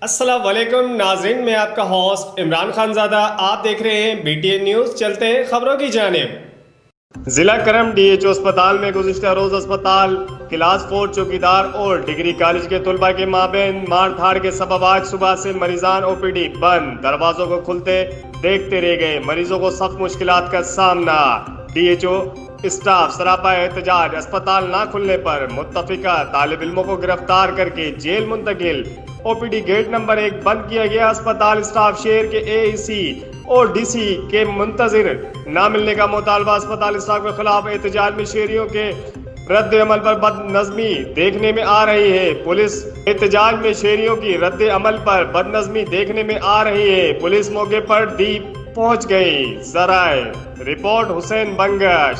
السلام علیکم ناظرین، میں آپ کا ہوسٹ عمران خان زادہ، آپ دیکھ رہے ہیں BTN نیوز۔ چلتے ہیں خبروں کی جانب۔ ضلع کرم DHO اسپتال میں گزشتہ روز اسپتال کلاس 4 چوکیدار اور ڈگری کالج کے طلباء کے مابین مار دھاڑ کے سبب آج صبح سے مریضان OPD بند دروازوں کو کھلتے دیکھتے رہ گئے۔ مریضوں کو سخت مشکلات کا سامنا۔ DHO اسٹاف سراپا احتجاج، اسپتال نہ کھلنے پر متفقہ طالب علموں کو گرفتار کر کے جیل منتقل۔ OPD گیٹ نمبر 1 بند کیا گیا۔ اسپتال اسٹاف شہر کے AEC اور DC کے منتظر نہ ملنے کا مطالبہ۔ اسپتال اسٹاف کے خلاف احتجاج میں شہریوں کے رد عمل پر بد نظمی دیکھنے میں آ رہی ہے۔ پولیس احتجاج میں شہریوں کی رد عمل پر بد نظمی دیکھنے میں آ رہی ہے۔ پولیس موقع پر پہنچ گئی۔ ذرائع رپورٹ حسین بنگش۔